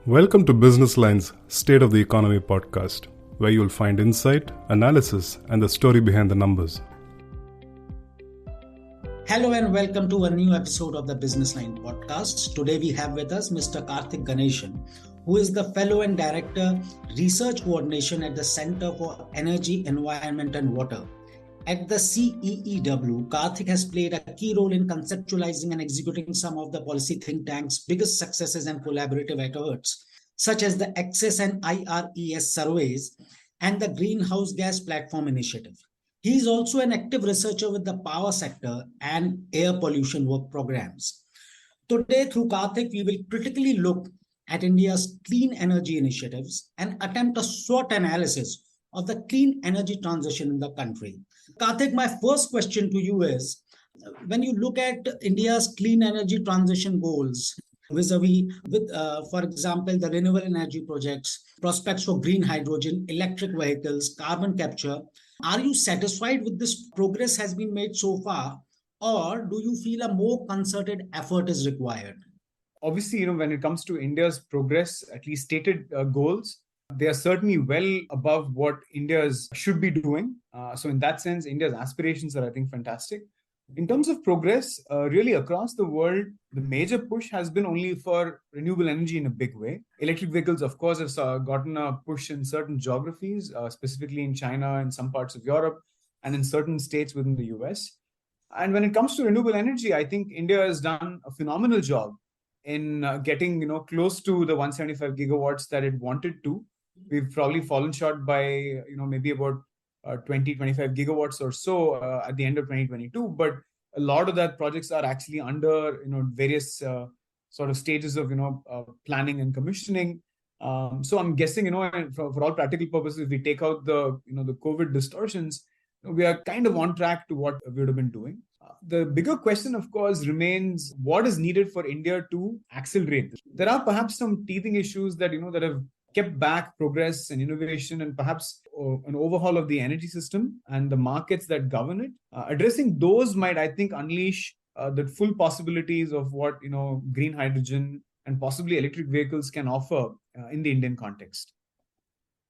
Welcome to Business Line's State of the Economy podcast, where you'll find insight, analysis, and the story behind the numbers. Hello and welcome to a new episode of the Business Line podcast. Today we have with us Mr. Karthik Ganesan, who is the Fellow and Director, Research Coordination at the Center for Energy, Environment and Water. At the CEEW, Karthik has played a key role in conceptualizing and executing some of the policy think tank's biggest successes and collaborative efforts, such as the Access and IRES surveys and the Greenhouse Gas Platform Initiative. He is also an active researcher with the power sector and air pollution work programs. Today, through Karthik, we will critically look at India's clean energy initiatives and attempt a SWOT analysis of the clean energy transition in the country. Karthik, my first question to you is, when you look at India's clean energy transition goals, vis-a-vis with, for example, the renewable energy projects, prospects for green hydrogen, electric vehicles, carbon capture, are you satisfied with this progress has been made so far, or do you feel a more concerted effort is required? Obviously, when it comes to India's progress, at least stated goals, they are certainly well above what India's should be doing. So in that sense, India's aspirations are, I think, fantastic. In terms of progress, really across the world, the major push has been only for renewable energy in a big way. Electric vehicles, of course, have gotten a push in certain geographies, specifically in China and some parts of Europe, and in certain states within the US. And when it comes to renewable energy, I think India has done a phenomenal job in getting close to the 175 gigawatts that it wanted to. We've probably fallen short by maybe about 20-25 gigawatts or so at the end of 2022, but a lot of that projects are actually under various sort of stages of planning and commissioning. So I'm guessing for all practical purposes, if we take out the the COVID distortions, we are kind of on track to what we would have been doing. The bigger question, of course, remains what is needed for India to accelerate this. There are perhaps some teething issues that that have kept back progress and innovation, and perhaps an overhaul of the energy system and the markets that govern it. Addressing those might, I think, unleash the full possibilities of what green hydrogen and possibly electric vehicles can offer in the Indian context.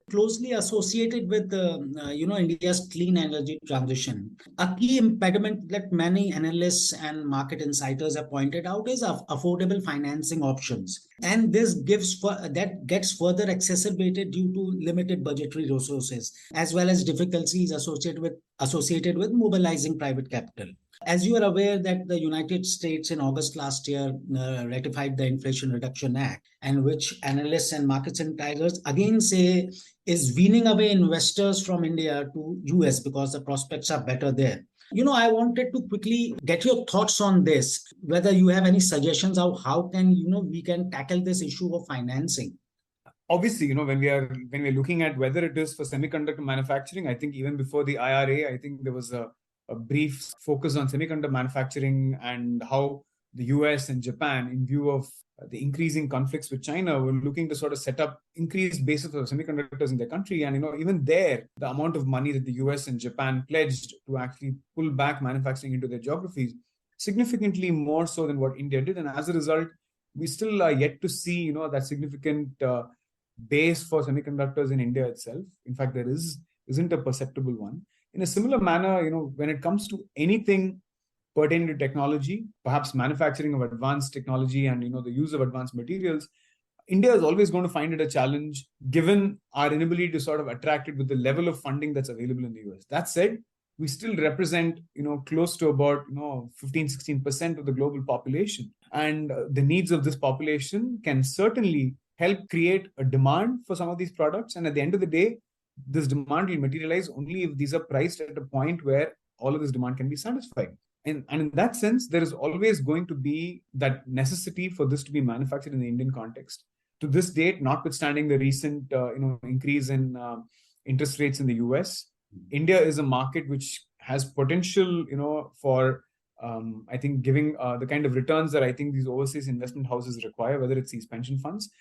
Closely associated with India's clean energy transition, a key impediment that many analysts and market insiders have pointed out is affordable financing options, and this gets further exacerbated due to limited budgetary resources as well as difficulties associated with mobilizing private capital. As you are aware that the United States in August last year ratified the Inflation Reduction Act, and which analysts and market insiders again say is weaning away investors from India to US because the prospects are better there. I wanted to quickly get your thoughts on this, whether you have any suggestions of how can we can tackle this issue of financing. Obviously, when we're looking at whether it is for semiconductor manufacturing, I think even before the IRA, I think there was a brief focus on semiconductor manufacturing and how the US and Japan, in view of the increasing conflicts with China, were looking to sort of set up increased bases of semiconductors in their country. And, even there, the amount of money that the US and Japan pledged to actually pull back manufacturing into their geographies, significantly more so than what India did. And as a result, we still are yet to see, that significant base for semiconductors in India itself. In fact, there isn't a perceptible one. In a similar manner, when it comes to anything pertaining to technology, perhaps manufacturing of advanced technology and, the use of advanced materials, India is always going to find it a challenge given our inability to sort of attract it with the level of funding that's available in the US. That said, we still represent, close to about, 15-16% of the global population. And the needs of this population can certainly help create a demand for some of these products. And at the end of the day, this demand will materialize only if these are priced at a point where all of this demand can be satisfied. And in that sense, there is always going to be that necessity for this to be manufactured in the Indian context. To this date, notwithstanding the recent increase in interest rates in the US, India is a market which has potential for I think giving the kind of returns that I think these overseas investment houses require, whether it's these pension funds.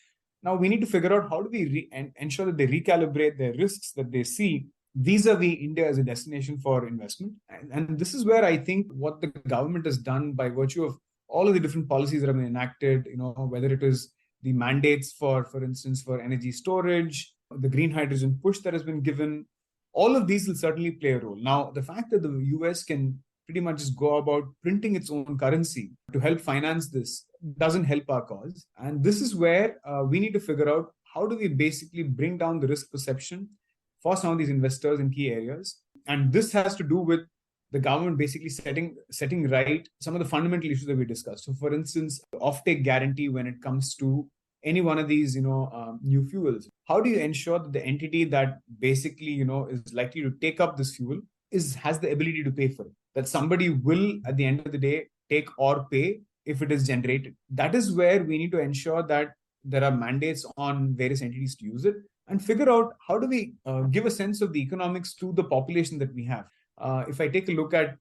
Now we need to figure out how do we ensure that they recalibrate their risks that they see vis-a-vis India as a destination for investment. And this is where I think what the government has done by virtue of all of the different policies that have been enacted, whether it is the mandates for instance, for energy storage, the green hydrogen push that has been given. All of these will certainly play a role. Now, the fact that the US can pretty much just go about printing its own currency to help finance this doesn't help our cause. And this is where we need to figure out how do we basically bring down the risk perception for some of these investors in key areas. And this has to do with the government basically setting right some of the fundamental issues that we discussed. So, for instance, offtake guarantee when it comes to any one of these, new fuels. How do you ensure that the entity that basically, is likely to take up this fuel has the ability to pay for it? That somebody will, at the end of the day, take or pay if it is generated. That is where we need to ensure that there are mandates on various entities to use it and figure out how do we give a sense of the economics to the population that we have. If I take a look at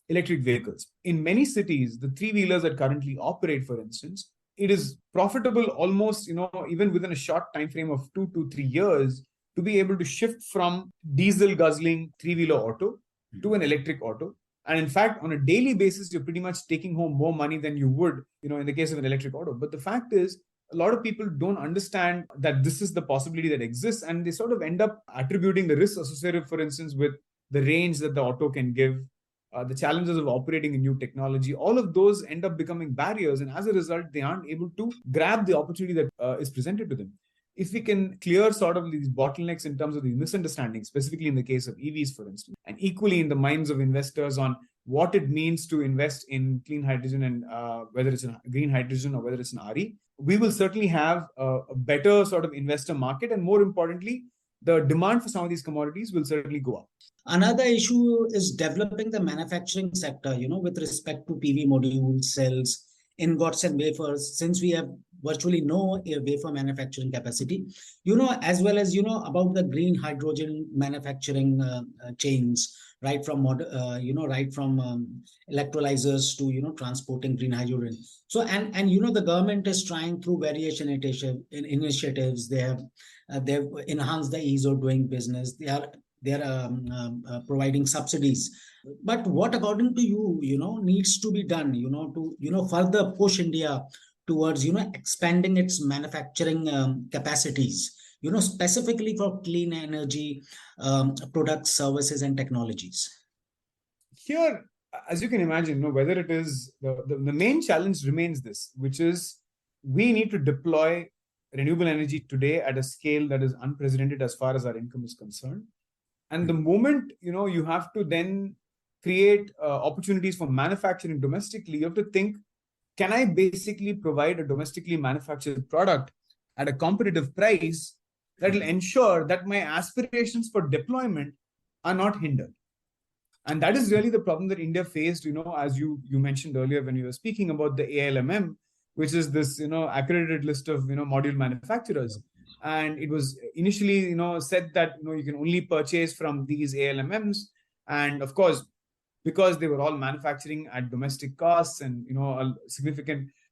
electric vehicles, in many cities, the three-wheelers that currently operate, for instance, it is profitable almost, even within a short time frame of 2 to 3 years to be able to shift from diesel guzzling three-wheeler auto to an electric auto. And in fact, on a daily basis, you're pretty much taking home more money than you would, in the case of an electric auto. But the fact is, a lot of people don't understand that this is the possibility that exists, and they sort of end up attributing the risks associated, for instance, with the range that the auto can give, the challenges of operating in new technology. All of those end up becoming barriers, and as a result, they aren't able to grab the opportunity that is presented to them. If we can clear sort of these bottlenecks in terms of these misunderstandings, specifically in the case of EVs, for instance, and equally in the minds of investors on what it means to invest in clean hydrogen and whether it's in green hydrogen or whether it's in RE, we will certainly have a better sort of investor market. And more importantly, the demand for some of these commodities will certainly go up. Another issue is developing the manufacturing sector, with respect to PV modules, cells, ingots and wafers, since we have virtually no wafer manufacturing capacity, as well as, about the green hydrogen manufacturing chains, right from electrolyzers to, transporting green hydrogen. So, and the government is trying through various initiatives. They've enhanced the ease of doing business. They're providing subsidies. But what, according to you, needs to be done, to, further push India towards, expanding its manufacturing capacities, specifically for clean energy products, services, and technologies? Here, as you can imagine, whether it is the main challenge remains this, which is we need to deploy renewable energy today at a scale that is unprecedented as far as our income is concerned. And the moment, you have to then create opportunities for manufacturing domestically, you have to think, can I basically provide a domestically manufactured product at a competitive price that will ensure that my aspirations for deployment are not hindered? And that is really the problem that India faced, as you mentioned earlier when you were speaking about the ALMM, which is this, accredited list of, module manufacturers. And it was initially, said that, you can only purchase from these ALMMs. And of course, because they were all manufacturing at domestic costs and,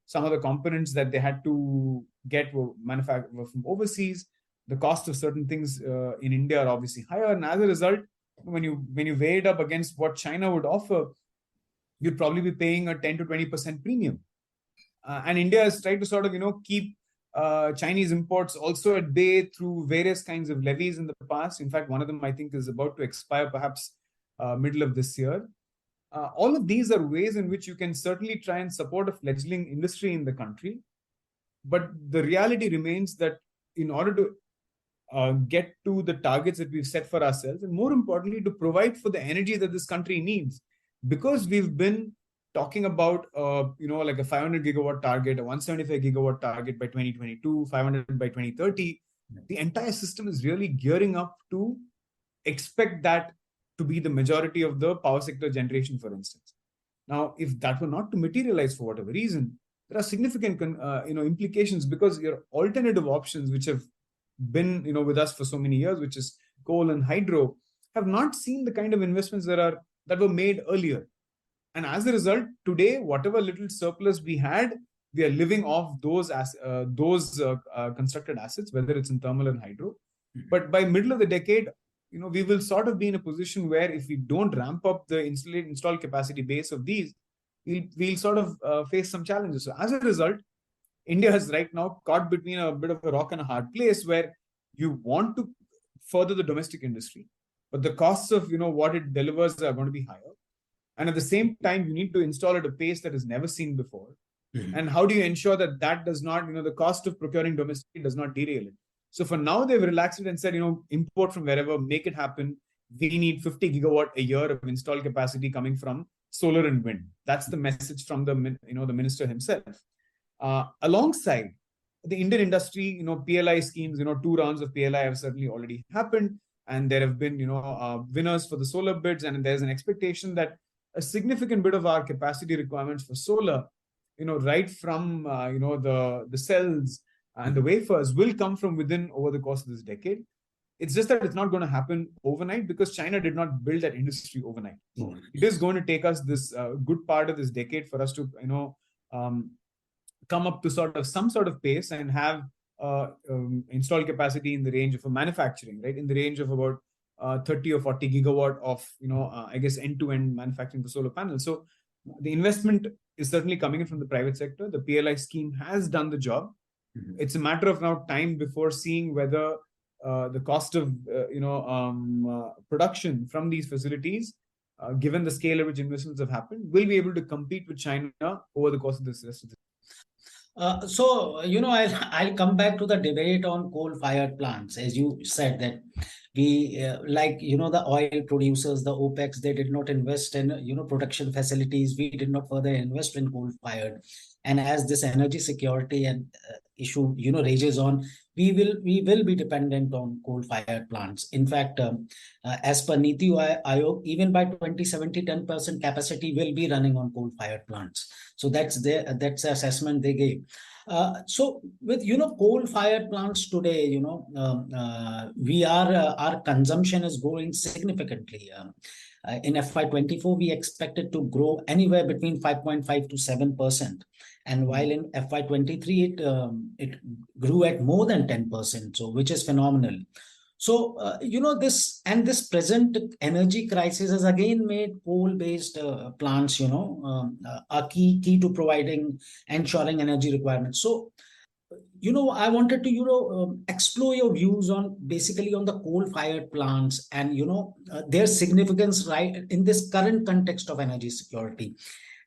some of the components that they had to get were manufactured from overseas. The cost of certain things in India are obviously higher. And as a result, when you weigh it up against what China would offer, you'd probably be paying a 10 to 20% premium. And India has tried to sort of, keep Chinese imports also at bay through various kinds of levies in the past. In fact, one of them, I think, is about to expire perhaps middle of this year. All of these are ways in which you can certainly try and support a fledgling industry in the country. But the reality remains that in order to get to the targets that we've set for ourselves, and more importantly, to provide for the energy that this country needs, because we've been talking about, like a 500 gigawatt target, a 175 gigawatt target by 2022, 500 by 2030, the entire system is really gearing up to expect that to be the majority of the power sector generation, for instance. Now, if that were not to materialize for whatever reason, there are significant, implications, because your alternative options, which have been, with us for so many years, which is coal and hydro, have not seen the kind of investments that were made earlier. And as a result, today, whatever little surplus we had, we are living off those constructed assets, whether it's in thermal and hydro. But by middle of the decade, we will sort of be in a position where if we don't ramp up the installed capacity base of these, we'll sort of face some challenges. So as a result, India is right now caught between a bit of a rock and a hard place where you want to further the domestic industry, but the costs of what it delivers are going to be higher. And at the same time, you need to install at a pace that is never seen before. Mm-hmm. And how do you ensure that that does not, the cost of procuring domestically does not derail it? So for now, they've relaxed it and said, import from wherever, make it happen. We need 50 gigawatt a year of installed capacity coming from solar and wind. That's the message from the minister himself. Alongside the Indian industry, PLI schemes, 2 rounds of PLI have certainly already happened. And there have been, winners for the solar bids. And there's an expectation that a significant bit of our capacity requirements for solar, right from, the cells and the wafers will come from within over the course of this decade. It's just that it's not going to happen overnight because China did not build that industry overnight. Mm-hmm. It is going to take us this good part of this decade for us to, come up to some sort of pace and have installed capacity in the range of a manufacturing, right? In the range of about 30 or 40 gigawatt of, I guess, end-to-end manufacturing for solar panels. So the investment is certainly coming in from the private sector. The PLI scheme has done the job. Mm-hmm. It's a matter of now time before seeing whether the cost of, production from these facilities, given the scale at which investments have happened, will be able to compete with China over the course of this rest of the I'll come back to the debate on coal-fired plants. As you said that we, the oil producers, the OPECs, they did not invest in, production facilities. We did not further invest in coal-fired. And as this energy security and issue, rages on, we will be dependent on coal-fired plants. In fact, as per Niti Aayog, even by 2070, 10% capacity will be running on coal-fired plants. So that's the assessment they gave. So with coal-fired plants today, our consumption is growing significantly. In FY24, we expect it to grow anywhere between 5.5 to 7%. And while in FY23, it grew at more than 10%, so which is phenomenal. So, this present energy crisis has again made coal-based plants, are key to ensuring energy requirements. So, I wanted to, explore your views on the coal-fired plants and, their significance right in this current context of energy security.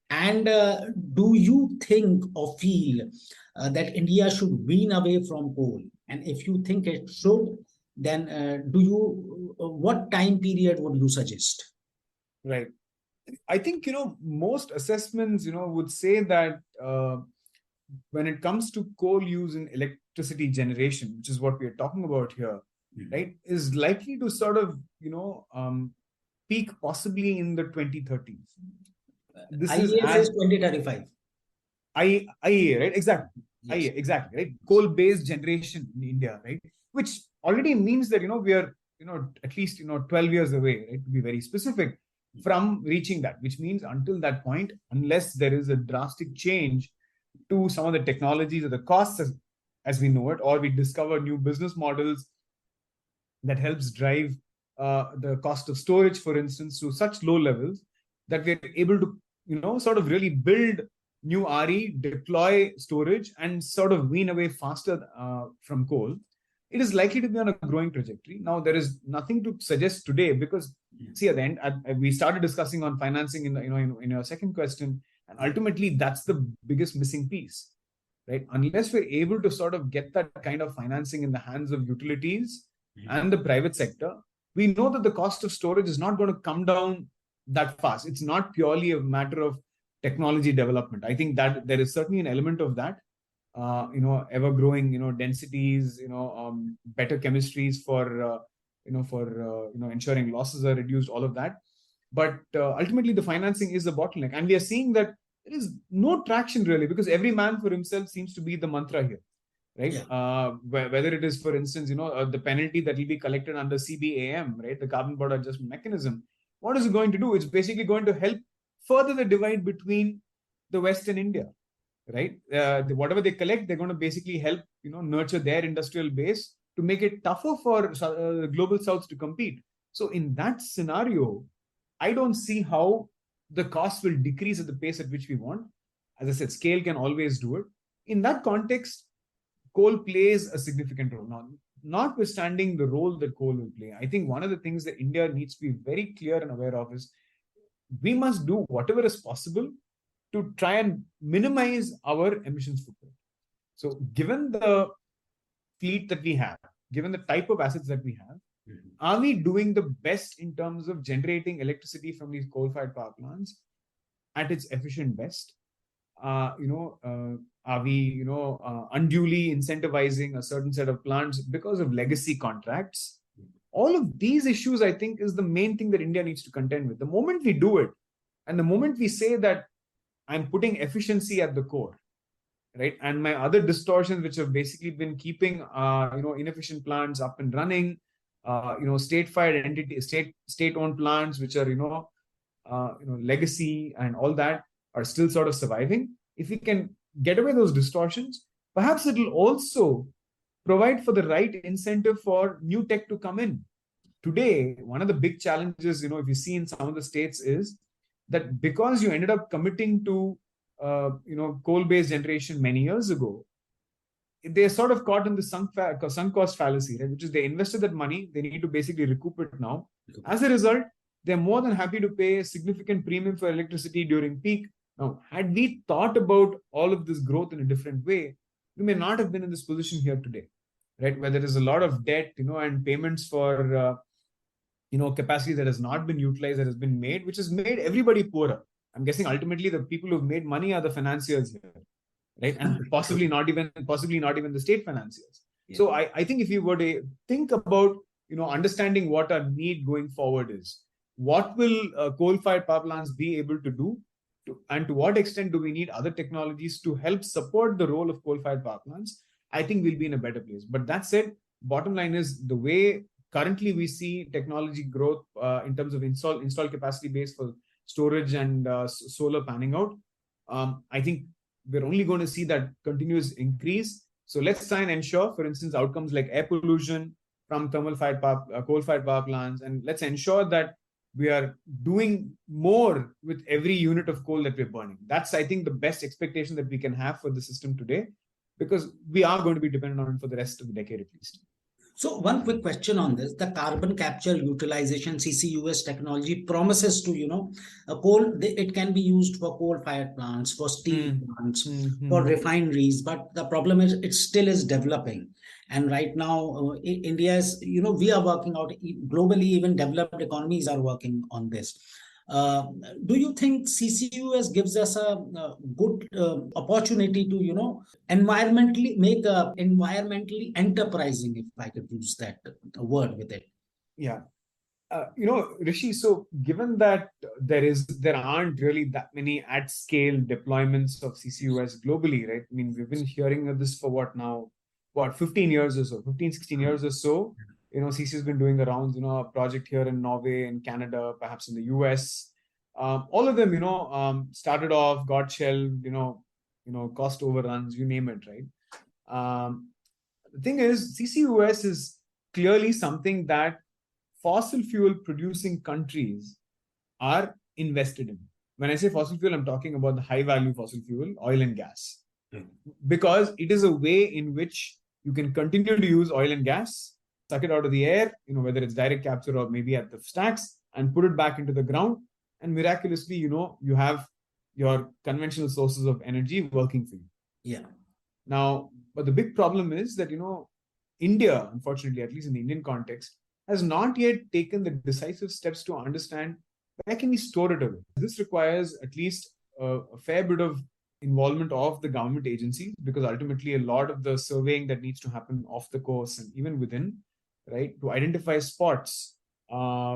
And do you think or feel that India should wean away from coal? And if you think it should, then what time period would you suggest? Right. I think, most assessments, would say that when it comes to coal use in electricity generation, which is what we are talking about here, right, is likely to sort of, peak possibly in the 2030s. This IEA says 2035. IEA, right? Exactly. Yes. IEA, exactly, right? Coal-based generation in India, right? Which already means that, we are, at least, 12 years away, right? To be very specific from reaching that, which means until that point, unless there is a drastic change to some of the technologies or the costs as we know it, or we discover new business models that helps drive the cost of storage, for instance, to such low levels that we're able to, sort of really build new RE, deploy storage, and sort of wean away faster from coal, it is likely to be on a growing trajectory. Now, there is nothing to suggest today because, see, at the end, we started discussing on financing in your second question, and ultimately, that's the biggest missing piece, right? Unless we're able to sort of get that kind of financing in the hands of utilities and the private sector, we know that the cost of storage is not going to come down that fast. It's not purely a matter of technology development. I think that there is certainly an element of that, ever growing, densities, better chemistries for, ensuring losses are reduced, all of that. But ultimately, the financing is the bottleneck. And we are seeing that there is no traction really because every man for himself seems to be the mantra here, right? Yeah. Whether it is, for instance, the penalty that will be collected under CBAM, right? The Carbon Border Adjustment Mechanism. What is it going to do? It's basically going to help further the divide between the West and India, right? Whatever they collect, they're going to basically help, nurture their industrial base to make it tougher for global South to compete. So in that scenario, I don't see how the cost will decrease at the pace at which we want. As I said, scale can always do it. in that context, coal plays a significant role. Now, notwithstanding the role that coal will play, I think one of the things that India needs to be very clear and aware of is we must do whatever is possible to try and minimize our emissions footprint. So, given the fleet that we have, given the type of assets that we have, are we doing the best in terms of generating electricity from these coal-fired power plants at its efficient best? Are we, unduly incentivizing a certain set of plants because of legacy contracts? All of these issues, I think, is the main thing that India needs to contend with. The moment we do it, and the moment we say that I'm putting efficiency at the core, right, and my other distortions, which have basically been keeping, inefficient plants up and running, state-fired entity, state-owned plants, which are, legacy and all that, are still sort of surviving. If we can get away those distortions, perhaps it will also provide for the right incentive for new tech to come in. Today, one of the big challenges, if you see in some of the states, is that because you ended up committing to, coal-based generation many years ago, they're sort of caught in the sunk cost fallacy, right? Which is they invested that money, they need to basically recoup it now. As a result, they're more than happy to pay a significant premium for electricity during peak. Now, had we thought about all of this growth in a different way, we may not have been in this position here today, right? Where there is a lot of debt, and payments for, capacity that has not been utilized, that has been made, which has made everybody poorer. I'm guessing ultimately the people who've made money are the financiers here, right? And possibly not even the state financiers. Yeah. So I think if you were to think about, understanding what our need going forward is, what will coal-fired power plants be able to do? And to what extent do we need other technologies to help support the role of coal-fired power plants? I think we'll be in a better place. But that said, bottom line is the way currently we see technology growth in terms of install capacity base for storage and solar panning out. I think we're only going to see that continuous increase. So let's try and ensure, for instance, outcomes like air pollution from coal-fired power plants, and let's ensure that we are doing more with every unit of coal that we're burning. That's, I think, the best expectation that we can have for the system today, because we are going to be dependent on it for the rest of the decade at least. So one quick question on this: the carbon capture utilization CCUS technology promises to, coal. It can be used for coal-fired plants, for steel plants, for refineries. But the problem is it still is developing. And right now, India is, we are working out globally, even developed economies are working on this. Do you think CCUS gives us a good opportunity to, environmentally enterprising, if I could use that word with it? Yeah. Rishi, so given that there aren't really that many at scale deployments of CCUS globally, right? I mean, we've been hearing of this for 15 years or so, 15, 16 years or so. CC has been doing the rounds, a project here in Norway, in Canada, perhaps in the US. All of them, started off, got shelved, cost overruns, you name it, right? The thing is, CCUS is clearly something that fossil fuel producing countries are invested in. When I say fossil fuel, I'm talking about the high value fossil fuel, oil and gas, because it is a way in which you can continue to use oil and gas, suck it out of the air, whether it's direct capture or maybe at the stacks, and put it back into the ground. And miraculously, you have your conventional sources of energy working for you. Yeah. Now, but the big problem is that, India, unfortunately, at least in the Indian context, has not yet taken the decisive steps to understand where can we store it away. This requires at least a fair bit of involvement of the government agencies, because ultimately a lot of the surveying that needs to happen off the coast and even within, right, to identify spots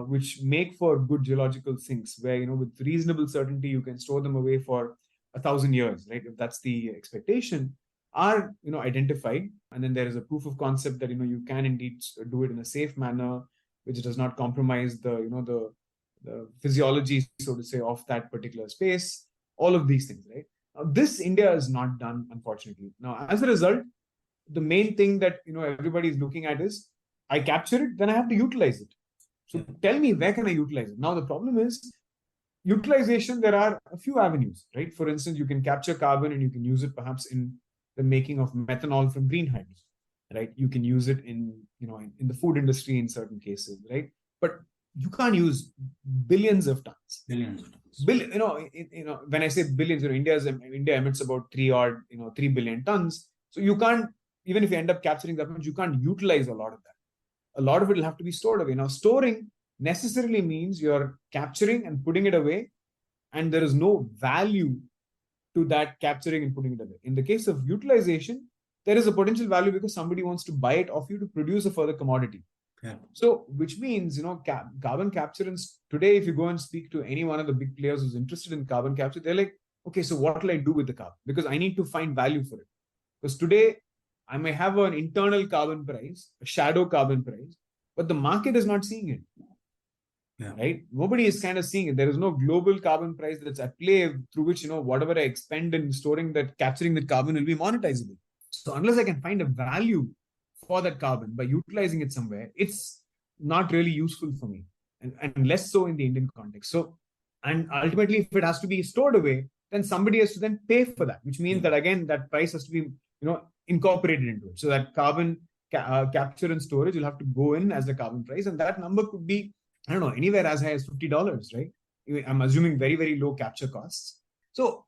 which make for good geological sinks, where, with reasonable certainty you can store them away for 1,000 years, right? If that's the expectation, are identified, and then there is a proof of concept that you can indeed do it in a safe manner, which does not compromise the physiology, so to say, of that particular space. All of these things, right? This India is not done, unfortunately. Now, as a result, the main thing that everybody is looking at is, I capture it, then I have to utilize it. So tell me, where can I utilize it? Now, the problem is utilization. There are a few avenues, right? For instance, you can capture carbon and you can use it perhaps in the making of methanol from green hydrogen, right? You can use it in the food industry in certain cases, right? But you can't use billions of tons. Billions of tons. When I say billions, India emits about 3 billion tons. So you can't, even if you end up capturing that much, you can't utilize a lot of that. A lot of it will have to be stored away. Now, storing necessarily means you're capturing and putting it away, and there is no value to that capturing and putting it away. In the case of utilization, there is a potential value because somebody wants to buy it off you to produce a further commodity. Yeah. So, which means, carbon capture, and today, if you go and speak to any one of the big players who's interested in carbon capture, they're like, okay, so what will I do with the carbon? Because I need to find value for it. Because today, I may have an internal carbon price, a shadow carbon price, but the market is not seeing it. Yeah. Right? Nobody is kind of seeing it. There is no global carbon price that's at play through which, whatever I expend in storing that, capturing that carbon will be monetizable. So unless I can find a value for that carbon by utilizing it somewhere, it's not really useful for me, and less so in the Indian context. So, and ultimately, if it has to be stored away, then somebody has to then pay for that, which means that again, that price has to be, incorporated into it. So that carbon capture and storage will have to go in as the carbon price, and that number could be, I don't know, anywhere as high as $50, right? I'm assuming very, very low capture costs. So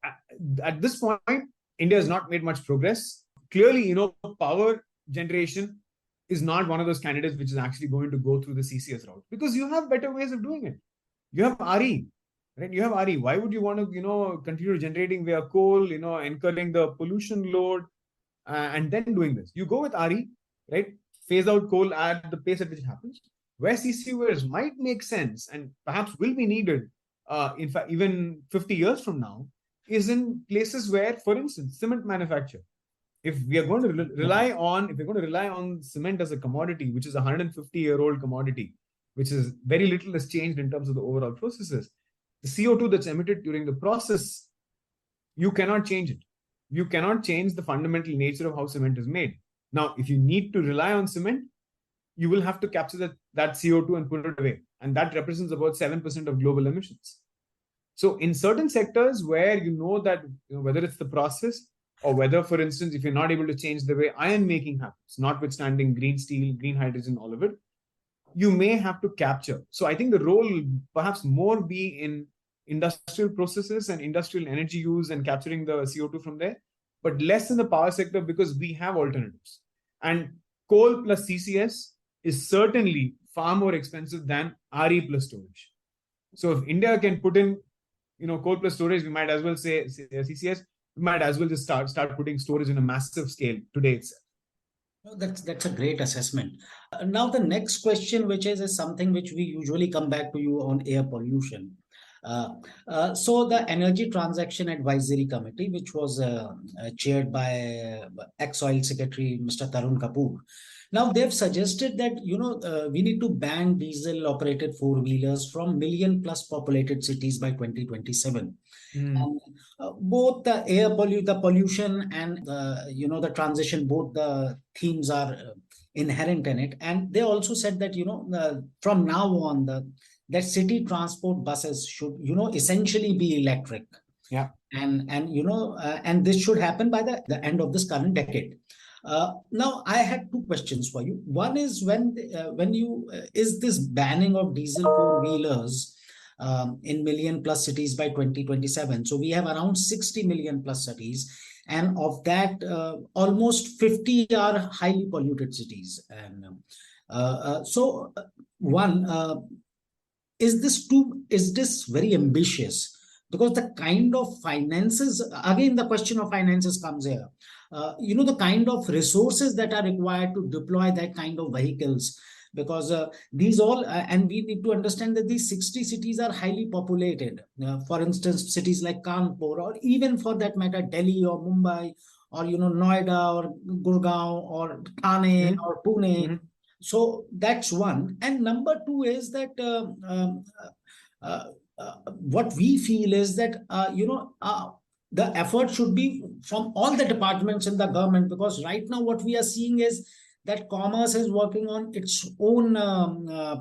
at this point, India has not made much progress. Clearly, power generation is not one of those candidates which is actually going to go through the CCS route, because you have better ways of doing it. You have RE, right? You have RE. Why would you want to, continue generating via coal, incurring the pollution load, and then doing this? You go with RE, right? Phase out coal at the pace at which it happens. Where CCUS might make sense and perhaps will be needed, in fact, even 50 years from now, is in places where, for instance, cement manufacture. If we are going to rely on cement as a commodity, which is a 150-year-old commodity, which is very little has changed in terms of the overall processes, the CO2 that's emitted during the process, you cannot change it. You cannot change the fundamental nature of how cement is made. Now, if you need to rely on cement, you will have to capture that CO2 and put it away. And that represents about 7% of global emissions. So in certain sectors where that, whether it's the process, or whether, for instance, if you're not able to change the way iron making happens, notwithstanding green steel, green hydrogen, all of it, you may have to capture. So I think the role will perhaps more be in industrial processes and industrial energy use and capturing the CO2 from there, but less in the power sector, because we have alternatives. And coal plus CCS is certainly far more expensive than RE plus storage. So if India can put in, coal plus storage, we might as well say CCS, we might as well just start putting storage in a massive scale today itself. That's a great assessment. Now the next question, which is something which we usually come back to you on air pollution. So the Energy Transaction Advisory Committee, which was chaired by ex-Oil Secretary Mr. Tarun Kapoor. Now they've suggested that we need to ban diesel-operated four-wheelers from million-plus populated cities by 2027. And, both the the pollution and the transition, both the themes are inherent in it. And they also said that from now on that city transport buses should essentially be electric. Yeah. And this should happen by the end of this current decade. Now I had two questions for you. One is is this banning of diesel four-wheelers in million plus cities by 2027. So we have around 60 million plus cities, and of that, almost 50 are highly polluted cities. And is this very ambitious? Because the kind of finances, again, the question of finances comes here. The kind of resources that are required to deploy that kind of vehicles, because these all, and we need to understand that these 60 cities are highly populated. For instance, cities like Kanpur, or even for that matter, Delhi or Mumbai, or Noida or Gurgaon or Thane or Pune. So that's one. And number two is that what we feel is that the effort should be from all the departments in the government, because right now what we are seeing is that commerce is working on its own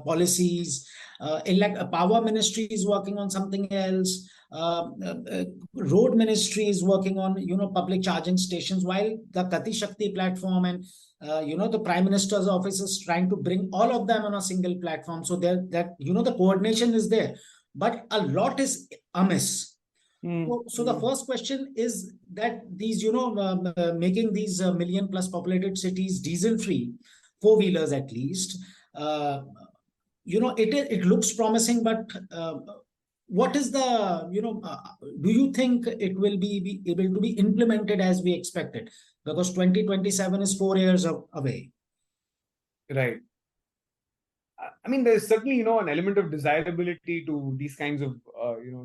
policies, power ministry is working on something else, road ministry is working on, public charging stations, while the Gati Shakti platform and the Prime Minister's office is trying to bring all of them on a single platform. So there, that the coordination is there, but a lot is amiss. So the first question is that these, making these million plus populated cities diesel free, four-wheelers at least, it looks promising, but what is the, do you think it will be able to be implemented as we expected? Because 2027 is 4 years away. Right. I mean, there's certainly, an element of desirability to these kinds of,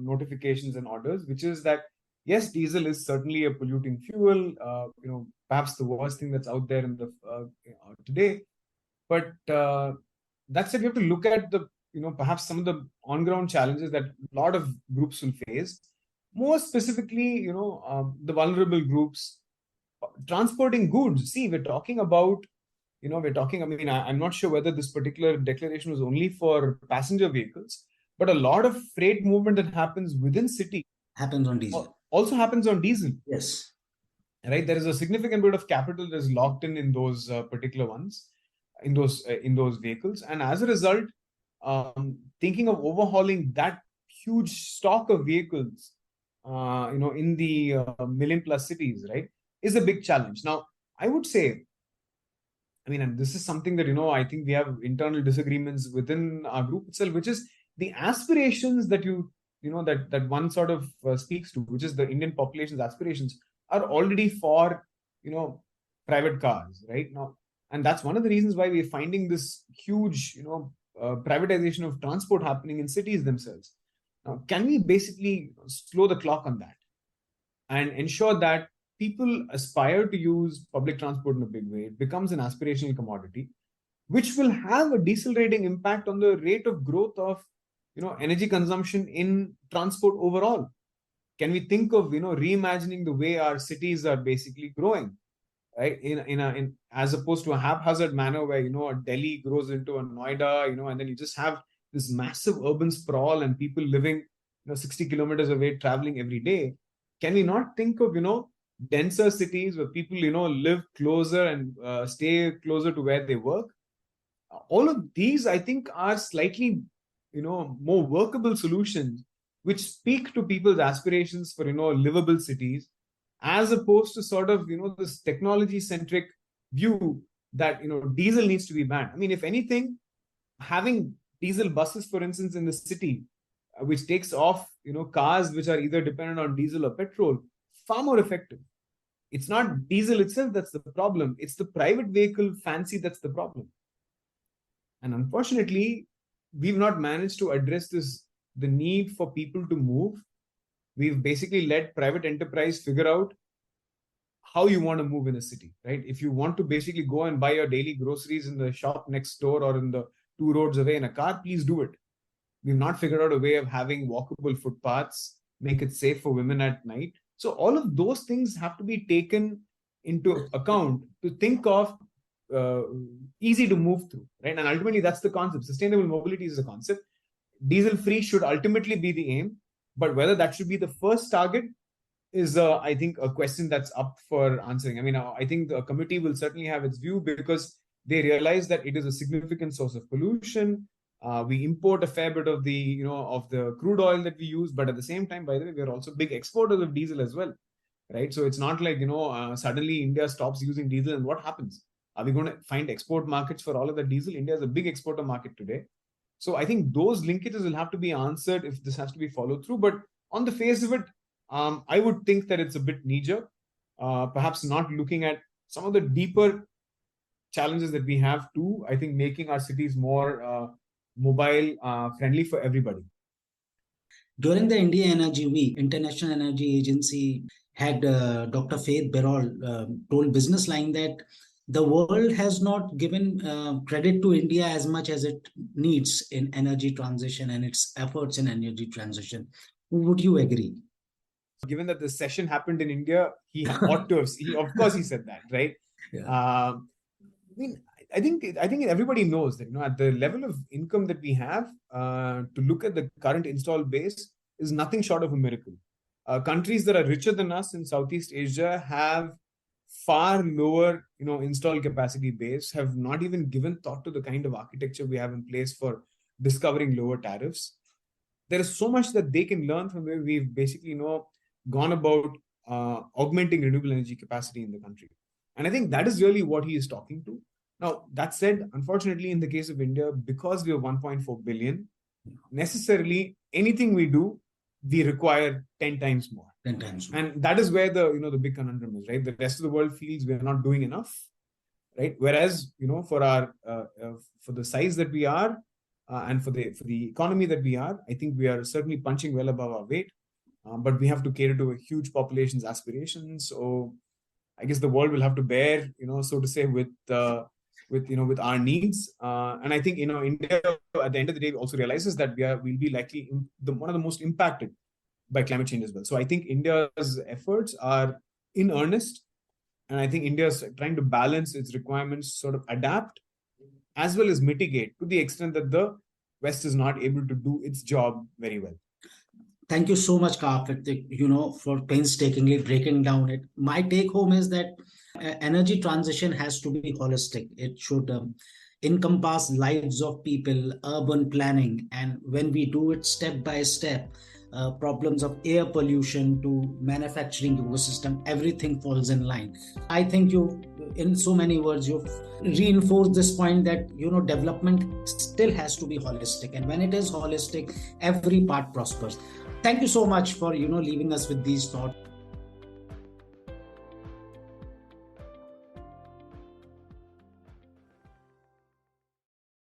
notifications and orders, which is that, yes, diesel is certainly a polluting fuel, perhaps the worst thing that's out there in the today. But that said, you have to look at the, perhaps some of the on-ground challenges that a lot of groups will face. More specifically, the vulnerable groups transporting goods. See, we're talking about, I mean, I'm not sure whether this particular declaration was only for passenger vehicles, but a lot of freight movement that happens within city happens on diesel. Also happens on diesel. Yes. Right. There is a significant bit of capital that is locked in those particular ones, in those vehicles. And as a result, thinking of overhauling that huge stock of vehicles, in the million plus cities, right, is a big challenge. Now, I would say, I mean, and this is something that, I think we have internal disagreements within our group itself, which is the aspirations that that one sort of speaks to, which is the Indian population's aspirations, are already for, private cars, right? Now, and that's one of the reasons why we're finding this huge, privatization of transport happening in cities themselves. Now, can we basically slow the clock on that and ensure that people aspire to use public transport in a big way? It becomes an aspirational commodity, which will have a decelerating impact on the rate of growth of, energy consumption in transport overall. Can we think of, reimagining the way our cities are basically growing, right? In as opposed to a haphazard manner where, a Delhi grows into a Noida, and then you just have this massive urban sprawl and people living, 60 kilometers away, traveling every day. Can we not think of, denser cities where people, live closer and stay closer to where they work? All of these, I think, are slightly, more workable solutions which speak to people's aspirations for, livable cities, as opposed to sort of, this technology-centric view that, diesel needs to be banned. I mean, if anything, having diesel buses, for instance, in the city, which takes off, cars which are either dependent on diesel or petrol, far more effective. It's not diesel itself that's the problem. It's the private vehicle fancy that's the problem. And unfortunately, we've not managed to address the need for people to move. We've basically let private enterprise figure out how you want to move in a city, right? If you want to basically go and buy your daily groceries in the shop next door or in the 2 roads away in a car, please do it. We've not figured out a way of having walkable footpaths, make it safe for women at night. So all of those things have to be taken into account to think of easy to move through, right? And ultimately, that's the concept. Sustainable mobility is the concept. Diesel-free should ultimately be the aim, but whether that should be the first target is, I think, a question that's up for answering. I mean, I think the committee will certainly have its view because they realize that it is a significant source of pollution. We import a fair bit of the, of the crude oil that we use, but at the same time, by the way, we're also big exporters of diesel as well, right? So it's not like, suddenly India stops using diesel and what happens? Are we going to find export markets for all of the diesel? India is a big exporter market today. So I think those linkages will have to be answered if this has to be followed through. But on the face of it, I would think that it's a bit knee-jerk, perhaps not looking at some of the deeper challenges that we have too. I think making our cities more mobile friendly for everybody. During the India Energy Week, International Energy Agency had Dr. Faith Berol told Businessline that the world has not given credit to India as much as it needs in energy transition and its efforts in energy transition. Would you agree? Given that the session happened in India, he ought to have. Of course, he said that, right? Yeah. I mean, I think everybody knows that, at the level of income that we have, to look at the current installed base, is nothing short of a miracle. Countries that are richer than us in Southeast Asia have far lower, installed capacity base, have not even given thought to the kind of architecture we have in place for discovering lower tariffs. There is so much that they can learn from where we've basically, gone about augmenting renewable energy capacity in the country. And I think that is really what he is talking to. Now, that said, unfortunately, in the case of India, because we are 1.4 billion, necessarily anything we do, we require 10 times more. 10 times more. And that is where the big conundrum is, right? The rest of the world feels we are not doing enough, right? Whereas, for the size that we are, and for the economy that we are, I think we are certainly punching well above our weight. But we have to cater to a huge population's aspirations. So I guess the world will have to bear, so to say, with our needs. And I think, India at the end of the day also realizes that we'll be likely one of the most impacted by climate change as well. So I think India's efforts are in earnest. And I think India is trying to balance its requirements, sort of adapt, as well as mitigate to the extent that the West is not able to do its job very well. Thank you so much, Karthik, for painstakingly breaking down it. My take home is that energy transition has to be holistic. It should encompass lives of people, urban planning, and when we do it step by step, problems of air pollution to manufacturing ecosystem, everything falls in line. I think in so many words, you've reinforced this point that, development still has to be holistic. And when it is holistic, every part prospers. Thank you so much for, leaving us with these thoughts.